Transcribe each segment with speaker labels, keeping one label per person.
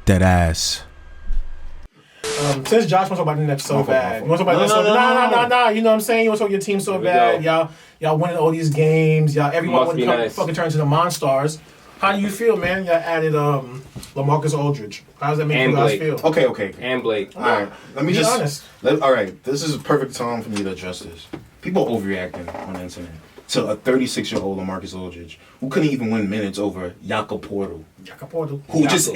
Speaker 1: Dead ass.
Speaker 2: Since Josh wants to talk about the Nets so bad, you want to talk about the Nets? No. You know what I'm saying? You want to talk your team so bad. Y'all winning all these games. Everyone would fucking turn to the Monstars. How do you feel, man? Y'all added LaMarcus Aldridge. How does that make you guys feel?
Speaker 3: Okay.
Speaker 4: And Blake.
Speaker 3: All right. Let me
Speaker 2: be
Speaker 3: just
Speaker 2: honest.
Speaker 3: All right. This is a perfect time for me to address this. People overreacting on the internet to a 36-year-old LaMarcus Aldridge who couldn't even win minutes over Jakob Portal. Who just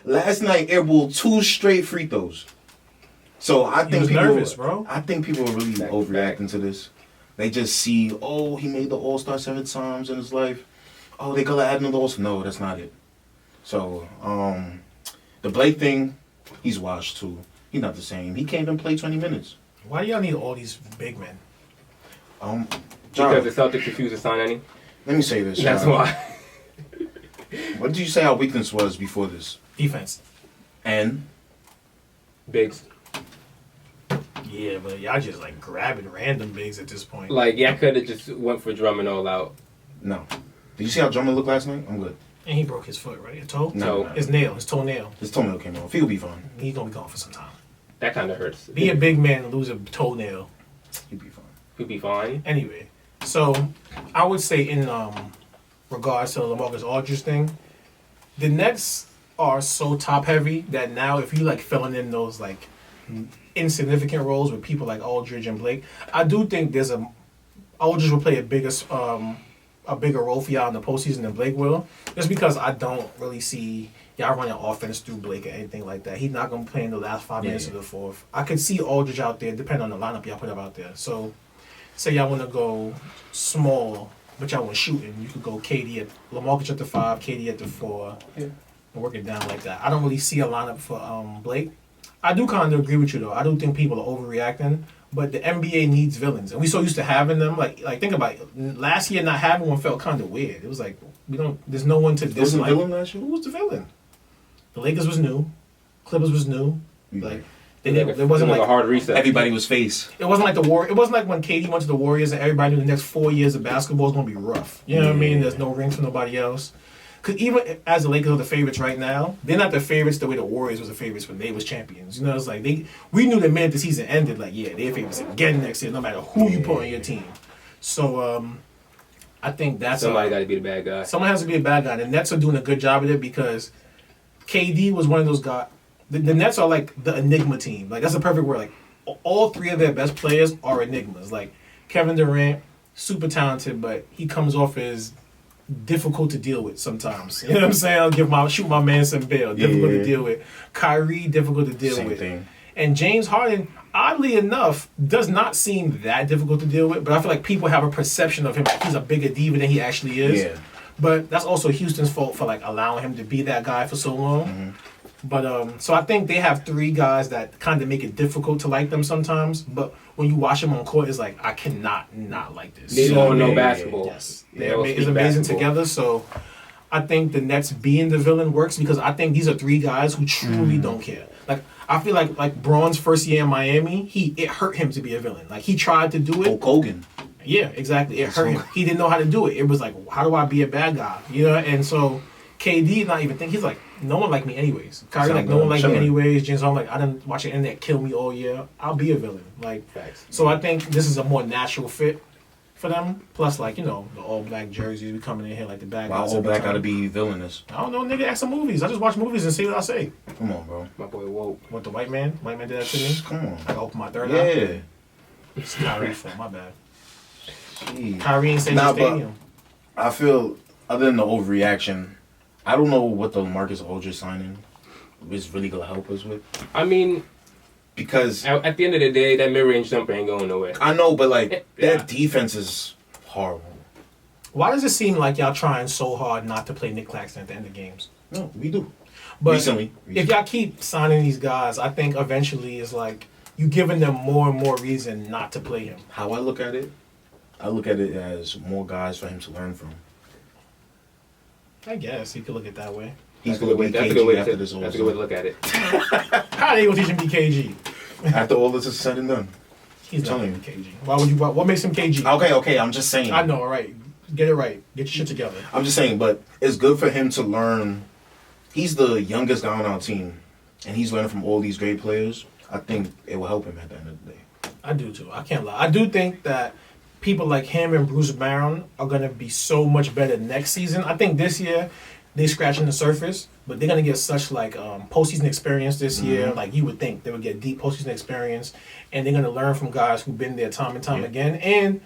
Speaker 3: last night airballed 2 straight free throws. So I think people
Speaker 2: nervous, bro.
Speaker 3: I think people are really overreacting to this. They just see, he made the All-Star 7 times in his life. Oh, they gotta add another All-Star. No, that's not it. So, the Blake thing, he's washed too. He's not the same. He can't even play 20 minutes.
Speaker 2: Why do y'all need all these big men?
Speaker 3: John,
Speaker 4: because the Celtics refused to sign any.
Speaker 3: Let me say this.
Speaker 4: That's why.
Speaker 3: What did you say our weakness was before this?
Speaker 2: Defense.
Speaker 3: And?
Speaker 4: Bigs.
Speaker 2: Yeah, but y'all just like grabbing random bigs at this point.
Speaker 4: Like, I could have just went for Drummond all out.
Speaker 3: No. Did you see how Drummond looked last night? I'm good.
Speaker 2: And he broke his foot, right? His toe?
Speaker 3: No.
Speaker 2: His nail, his toenail.
Speaker 3: His toenail came off. He'll be fine.
Speaker 2: He's going to be gone for some time.
Speaker 4: That kind of hurts.
Speaker 2: Be a big man and lose a toenail.
Speaker 3: He'll be fine.
Speaker 4: He'll be fine.
Speaker 2: Anyway, so I would say in regards to the LaMarcus Aldridge thing, the Nets are so top heavy that now if you like filling in those like insignificant roles with people like Aldridge and Blake, I do think Aldridge will play a bigger role for y'all in the postseason than Blake will. Just because I don't really see y'all running offense through Blake or anything like that. He's not going to play in the last 5 minutes of the fourth. I could see Aldridge out there, depending on the lineup y'all put up out there. So, say y'all want to go small, but y'all want shooting, you could go LaMarcus at the 5, KD at the 4, and work it down like that. I don't really see a lineup for Blake. I do kind of agree with you, though. I do think people are overreacting, but the NBA needs villains. And we so used to having them. Like think about it. Last year, not having one felt kind of weird. It was like, there's no one to dislike.
Speaker 3: Was the villain last year?
Speaker 2: Who was the villain? The Lakers was new. Clippers was new. Like,
Speaker 4: it wasn't like a hard reset.
Speaker 3: Everybody was face.
Speaker 2: It wasn't like it wasn't like when KD went to the Warriors and everybody knew the next 4 years of basketball is going to be rough. You know what I mean? There's no rings for nobody else. Because even as the Lakers are the favorites right now, they're not the favorites the way the Warriors was the favorites when they was champions. You know, it's like we knew the minute the season ended, like, they're favorites again next year, no matter who you put on your team. So, I think that's
Speaker 4: somebody got to be the bad guy.
Speaker 2: Someone has to be a bad guy. The Nets are doing a good job of it because KD was one of those guys. The Nets are like the enigma team. Like, that's the perfect word. Like, all 3 of their best players are enigmas. Like, Kevin Durant, super talented, but he comes off as difficult to deal with sometimes. You know what I'm saying? I'll shoot my man some bail. Difficult to deal with. Kyrie, difficult to deal with.
Speaker 3: Thing.
Speaker 2: And James Harden, oddly enough, does not seem that difficult to deal with, but I feel like people have a perception of him like he's a bigger diva than he actually is.
Speaker 3: Yeah.
Speaker 2: But that's also Houston's fault for like allowing him to be that guy for so long. Mm-hmm. But so I think they have 3 guys that kind of make it difficult to like them sometimes. But when you watch them on court, it's like I cannot not like this.
Speaker 4: They don't know basketball.
Speaker 2: Yes, it's amazing basketball together. So I think the Nets being the villain works because I think these are 3 guys who truly don't care. Like I feel like Braun's first year in Miami, it hurt him to be a villain. Like he tried to do it.
Speaker 3: Hulk Hogan.
Speaker 2: Yeah, exactly. It hurt him. He didn't know how to do it. It was like, how do I be a bad guy? You know, and so KD not even think he's like, no one like me anyways. Kyrie like, no one like me anyways. James Harden like, I didn't watch the internet kill me all year. I'll be a villain. Like,
Speaker 4: facts.
Speaker 2: So I think this is a more natural fit for them. Plus, like, the all black jerseys be coming in here like the bad guys.
Speaker 3: Why all black gotta be villainous?
Speaker 2: I don't know, nigga. Ask some movies. I just watch movies and see what I say.
Speaker 3: Come on, bro.
Speaker 4: My boy woke.
Speaker 2: What the white man? White man did that to me.
Speaker 3: Come on.
Speaker 2: I open my third eye.
Speaker 3: Yeah.
Speaker 2: It's Kyrie fault. My bad.
Speaker 3: Jeez.
Speaker 2: Kyrie ain't State Stadium.
Speaker 3: I feel, other than the overreaction, I don't know what the LaMarcus Aldridge signing is really gonna help us with.
Speaker 4: I mean,
Speaker 3: because
Speaker 4: at the end of the day, that mid-range jumper ain't going nowhere.
Speaker 3: I know, but like that defense is horrible.
Speaker 2: Why does it seem like y'all trying so hard not to play Nick Claxton at the end of games?
Speaker 3: No, we do.
Speaker 2: But
Speaker 3: recently.
Speaker 2: If y'all keep signing these guys, I think eventually it's like you giving them more and more reason not to play him.
Speaker 3: How I look at it as more guys for him to learn from.
Speaker 2: I guess you could look at it that way.
Speaker 3: He's going to be KG after this.
Speaker 4: That's a good way to look at it.
Speaker 2: How are they going to teach him BKG?
Speaker 3: After all this is said and done.
Speaker 2: He's not going to be KG. Why would you? What makes him KG?
Speaker 3: Okay, I'm just saying.
Speaker 2: I know, right. Get it right. Get your shit together.
Speaker 3: I'm just saying, but it's good for him to learn he's the youngest guy on our team, and he's learning from all these great players. I think it will help him at the end of the day.
Speaker 2: I do too. I can't lie. I do think that people like him and Bruce Brown are gonna be so much better next season. I think this year they scratching the surface, but they're gonna get such like postseason experience this year. Like you would think they would get deep postseason experience, and they're gonna learn from guys who've been there time and time again. And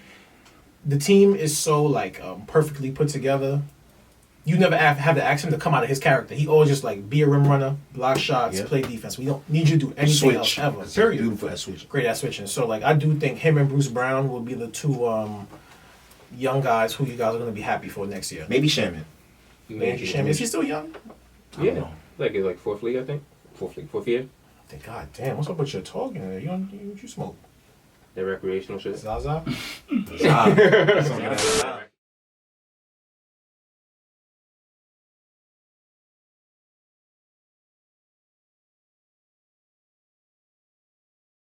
Speaker 2: the team is so like perfectly put together. You never have to ask him to come out of his character. He always just like be a rim runner, block shots, play defense. We don't need you to do anything else ever. Period.
Speaker 3: Beautiful at switch.
Speaker 2: Great at switching. So like I do think him and Bruce Brown will be the two young guys who you guys are going to be happy for next year.
Speaker 3: Maybe Shaman.
Speaker 2: Maybe Shaman. Is he still young?
Speaker 4: Yeah, like fourth league, I think. Fourth year.
Speaker 2: God damn, what's up with your talking there? You smoke?
Speaker 4: The recreational shit.
Speaker 2: Zaza?
Speaker 3: Ah.